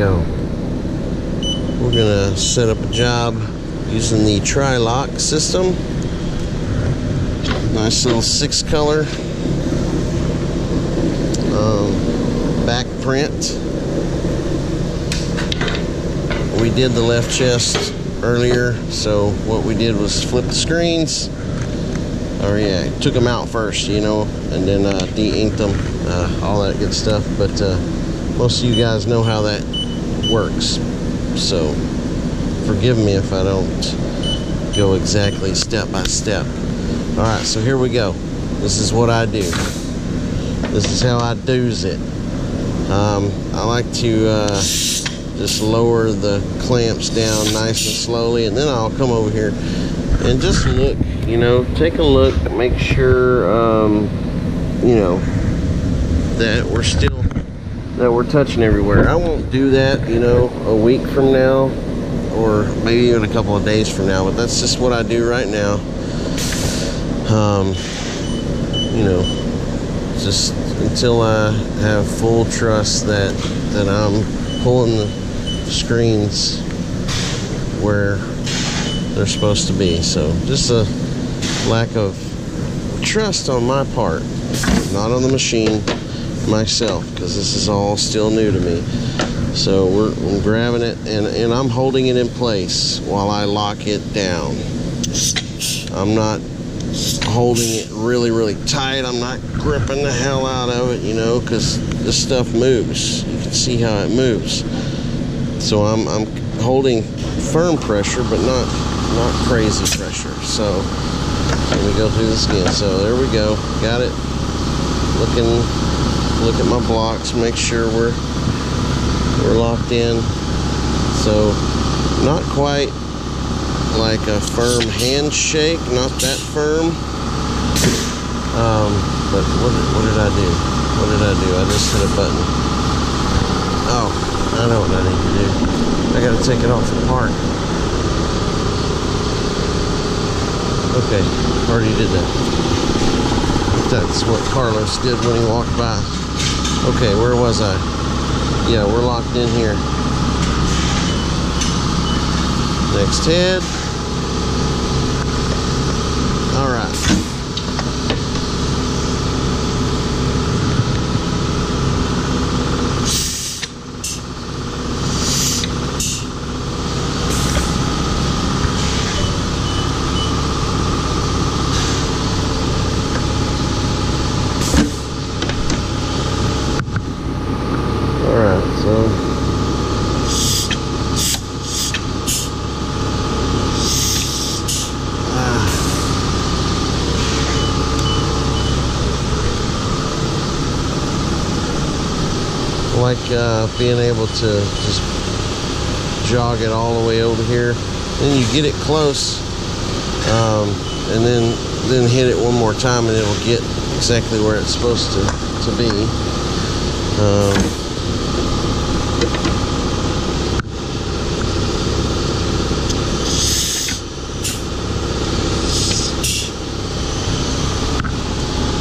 go. We're gonna set up a job using the Tri-loc system. Nice little 6-color back print. We did the left chest earlier, so what we did was flip the screens. Or yeah, took them out first, you know, and then de-inked them, all that good stuff. But most of you guys know how that works, so forgive me if I don't go exactly step by step. All right, so here we go. This is what I do. This is how I do's it. I like to just lower the clamps down nice and slowly, and then I'll come over here and just look, you know, take a look, make sure, you know, that we're touching everywhere. I won't do that, you know, a week from now, or maybe even a couple of days from now, but that's just what I do right now. You know, just until I have full trust that I'm pulling the screens where they're supposed to be. So just a lack of trust on my part, not on the machine myself, because this is all still new to me. So I'm grabbing it and I'm holding it in place while I lock it down. I'm not holding it really tight. I'm not gripping the hell out of it, you know, because this stuff moves. You can see how it moves. So I'm holding firm pressure, but not crazy pressure. So let me go through this again. So there we go. Got it. Look at my blocks. Make sure we're locked in. So not quite like a firm handshake, not that firm. But what did I do? What did I do? I just hit a button. Oh, I know what I need to do. I gotta take it off the part. Okay, already did that. That's what Carlos did when he walked by. Okay, where was I? Yeah, we're locked in here. Next head. All right. Like being able to just jog it all the way over here. Then you get it close, and then hit it one more time, and it'll get exactly where it's supposed to be.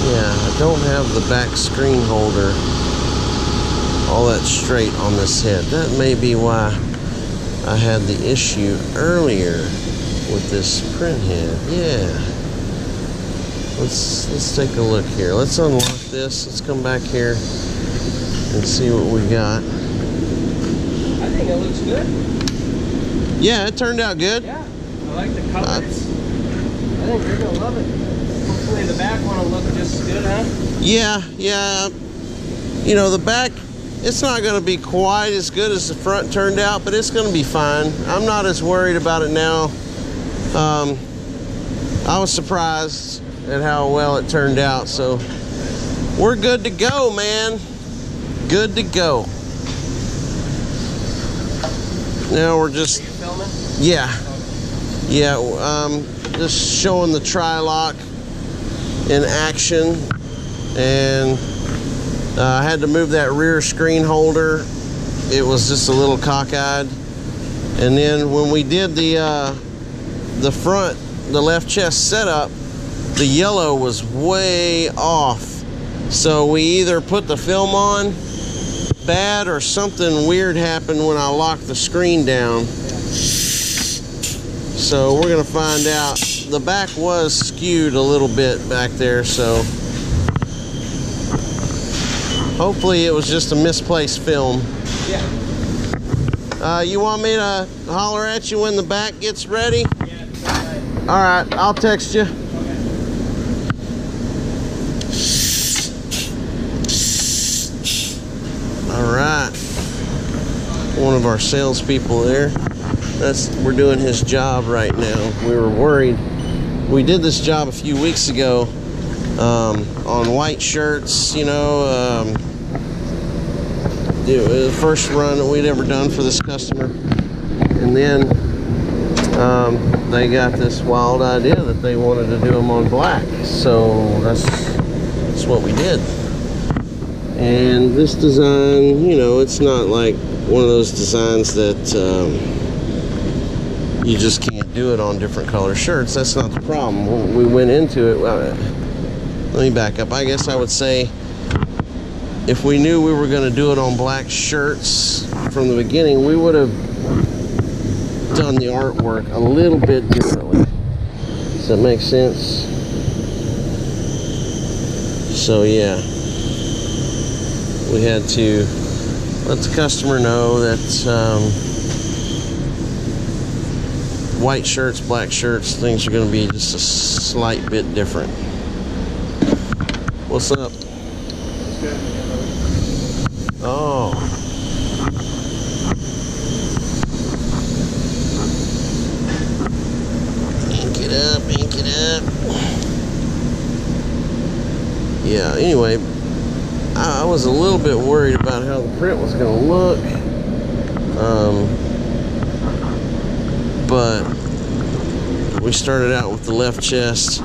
Yeah, I don't have the back screen holder all that straight on this head. That may be why I had the issue earlier with this print head. Yeah. Let's take a look here. Let's unlock this. Let's come back here and see what we got. I think it looks good. Yeah, it turned out good. Yeah, I like the colors. I think you're gonna love it. Hopefully the back one will look just as good, huh? Yeah. You know, the back, it's not going to be quite as good as the front turned out, but it's going to be fine. I'm not as worried about it now. I was surprised at how well it turned out, so we're good to go, man. Good to go. Now we're just... Are you filming? Yeah. Just showing the Tri-loc in action, and I had to move that rear screen holder. It was just a little cockeyed. And then when we did the front, the left chest setup, the yellow was way off. So we either put the film on bad or something weird happened when I locked the screen down. So we're gonna find out. The back was skewed a little bit back there, so hopefully it was just a misplaced film. Yeah. You want me to holler at you when the back gets ready? Yeah. Right. All right, I'll text you. Okay. All right. One of our salespeople there. We're doing his job right now. We were worried. We did this job a few weeks ago on white shirts, you know. The first run that we'd ever done for this customer, and then they got this wild idea that they wanted to do them on black, so that's what we did. And this design, you know, it's not like one of those designs that you just can't do it on different color shirts. That's not the problem. When we went into it, let me back up. I guess I would say if we knew we were going to do it on black shirts from the beginning, we would have done the artwork a little bit differently. Does that make sense? So yeah, we had to let the customer know that white shirts, black shirts, things are going to be just a slight bit different. What's up? Oh. Ink it up, ink it up. Yeah, anyway, I was a little bit worried about how the print was going to look. But we started out with the left chest.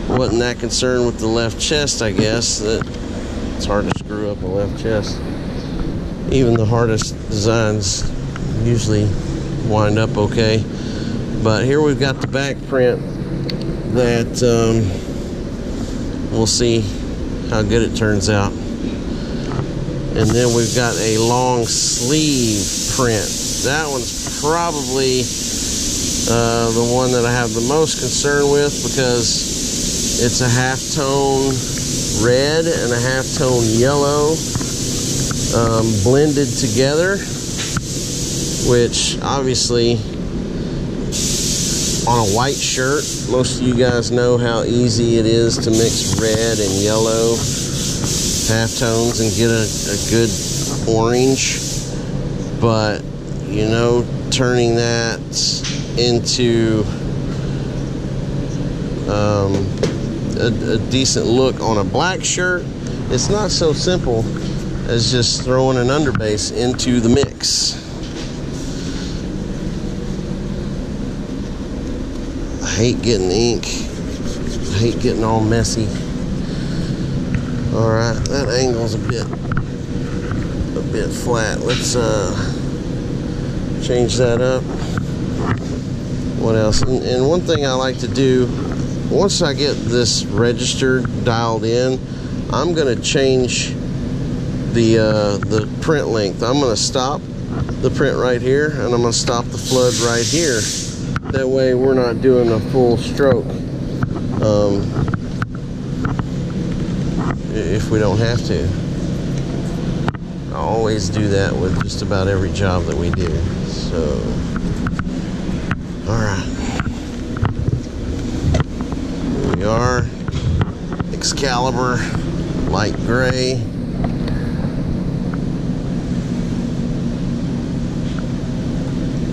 Wasn't that concerned with the left chest, I guess. That it's hard to screw up a left chest. Even the hardest designs usually wind up okay. But here we've got the back print that we'll see how good it turns out. And then we've got a long sleeve print. That one's probably the one that I have the most concern with, because it's a half-tone red and a half-tone yellow blended together, which obviously on a white shirt, most of you guys know how easy it is to mix red and yellow halftones and get a good orange. But you know, turning that into a decent look on a black shirt, it's not so simple as just throwing an underbase into the mix. I hate getting ink. I hate getting all messy. Alright, that angle's a bit flat. Let's change that up. What else? And one thing I like to do, once I get this register dialed in, I'm going to change the print length. I'm going to stop the print right here, and I'm going to stop the flood right here. That way we're not doing a full stroke if we don't have to. I always do that with just about every job that we do. So, alright. Here we are. Excalibur, light gray.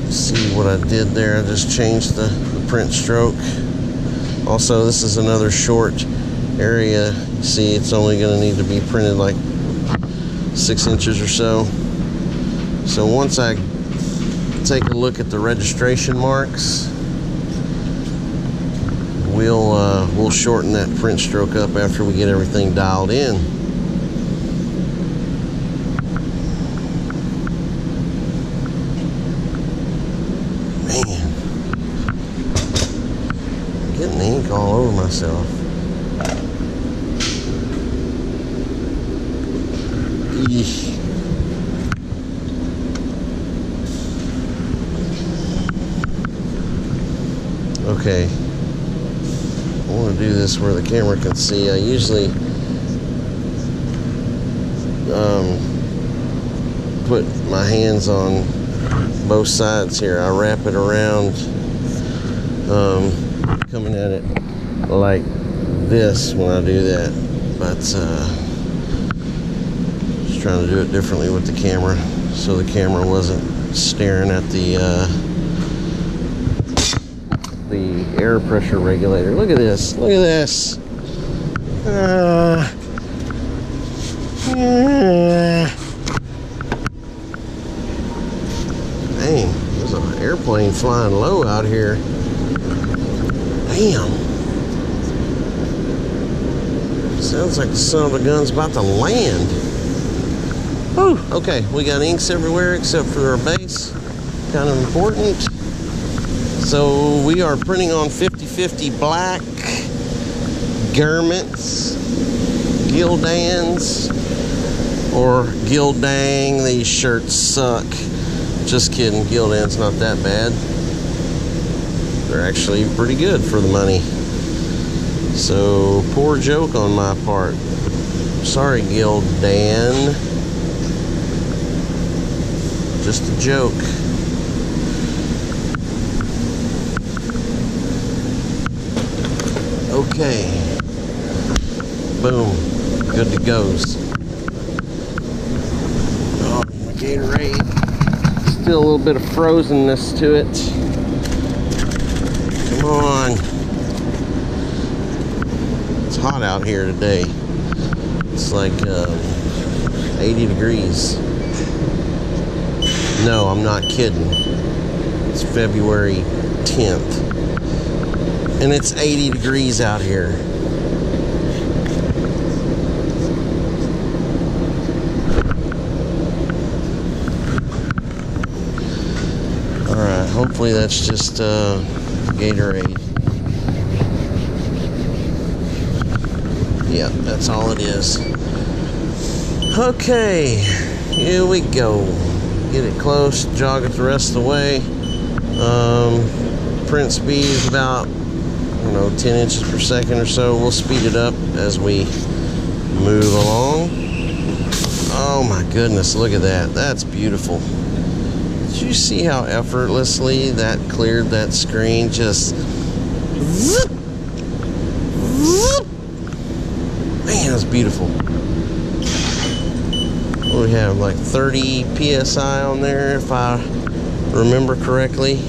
See what I did there? I just changed the print stroke. Also, this is another short area. See, it's only going to need to be printed like 6 inches or so. So once I take a look at the registration marks, we'll shorten that print stroke up after we get everything dialed in. Man, I'm getting the ink all over myself. Eesh. Okay. I want to do this where the camera can see. I usually put my hands on both sides here. I wrap it around, coming at it like this when I do that. But just trying to do it differently with the camera, so the camera wasn't staring at the air pressure regulator. Look at this. Look at this. Dang, there's an airplane flying low out here. Damn. Sounds like the son of a gun's about to land. Whew. Okay, we got inks everywhere except for our base. Kind of important. So we are printing on 50/50 black garments, Gildans, or Gildang. These shirts suck. Just kidding, Gildan's not that bad. They're actually pretty good for the money. So, poor joke on my part. Sorry, Gildan. Just a joke. Okay. Boom. Good to goes. Oh, my Gatorade. Still a little bit of frozenness to it. Come on. It's hot out here today. It's like 80 degrees. No, I'm not kidding. It's February 10th. And it's 80 degrees out here. Alright, hopefully that's just Gatorade. Yep, that's all it is. Okay, here we go. Get it close, jog it the rest of the way. Print speed is about, 10 inches per second or so. We'll speed it up as we move along. Oh my goodness, look at that. That's beautiful. Did you see how effortlessly that cleared that screen? Just zip, zip. Man, that's beautiful. What do we have, like 30 PSI on there, if I remember correctly?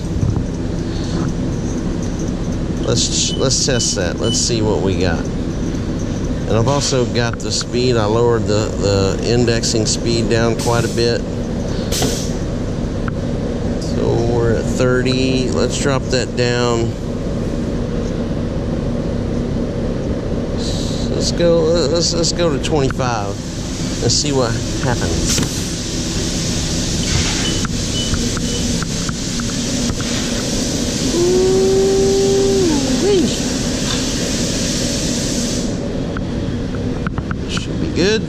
Let's test that. Let's see what we got. And I've also got the speed. I lowered the indexing speed down quite a bit. So we're at 30. Let's drop that down. Let's go to 25. Let's see what happens. Should be good.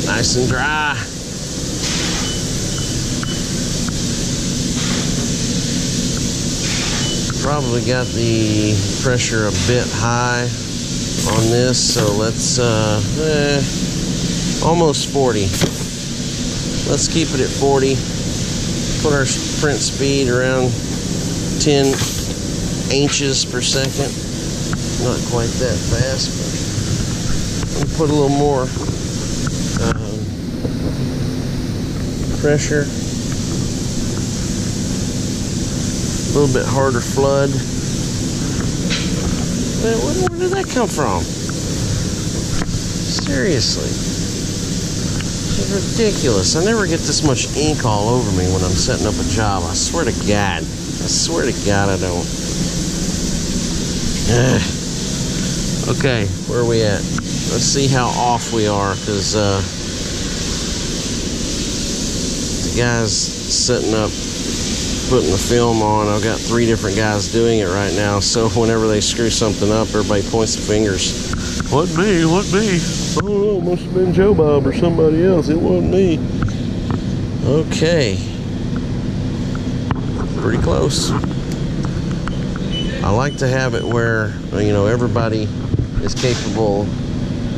Nice and dry. Probably got the pressure a bit high on this, so let's almost 40. Let's keep it at 40. Put our print speed around 10 inches per second. Not quite that fast, but we'll put a little more pressure. A little bit harder flood. Man, where did that come from? Seriously. It's ridiculous. I never get this much ink all over me when I'm setting up a job. I swear to God. I swear to God I don't. Okay, where are we at? Let's see how off we are, because the guys setting up, putting the film on, I've got 3 different guys doing it right now, so whenever they screw something up, everybody points the fingers. Wasn't me, wasn't me. Oh, must have been Joe Bob or somebody else. It wasn't me. Okay. Pretty close. I like to have it where, you know, everybody is capable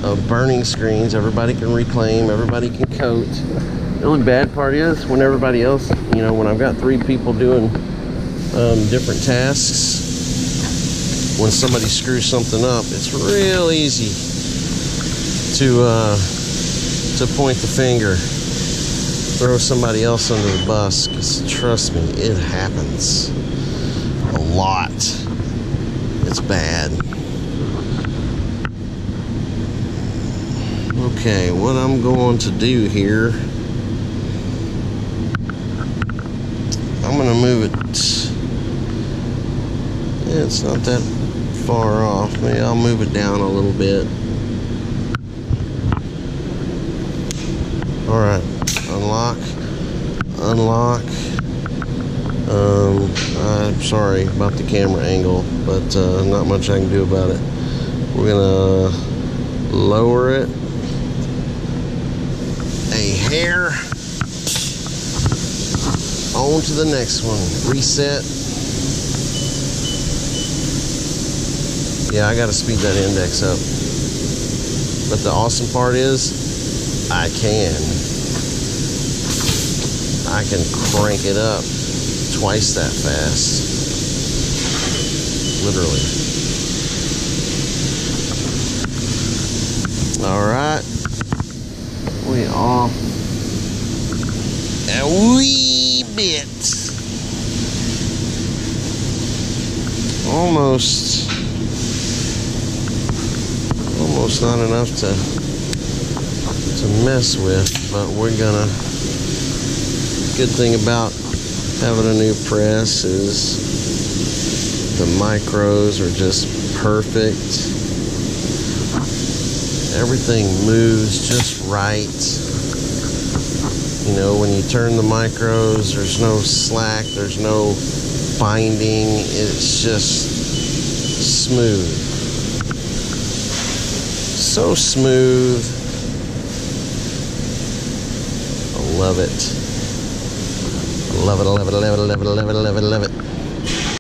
of burning screens. Everybody can reclaim, everybody can coat. The only bad part is when everybody else, you know, when I've got 3 people doing different tasks, when somebody screws something up, it's real easy to point the finger, throw somebody else under the bus, because trust me, it happens a lot. It's bad. Okay, what I'm going to do here, I'm going to move it. Yeah, it's not that far off. Maybe I'll move it down a little bit. Alright, unlock. I'm sorry about the camera angle, but not much I can do about it. We're gonna lower it a hair on to the next one. Reset. Yeah, I gotta speed that index up. But the awesome part is I can crank it up twice that fast. Literally. Alright. We off a wee bit. Almost not enough to mess with, but we're gonna. Good thing about having a new press is the micros are just perfect. Everything moves just right. You know, when you turn the micros, there's no slack, there's no binding, it's just smooth. So smooth. I love it. I love it, I love it, I love it, I love it, I love it, I love it, I love it.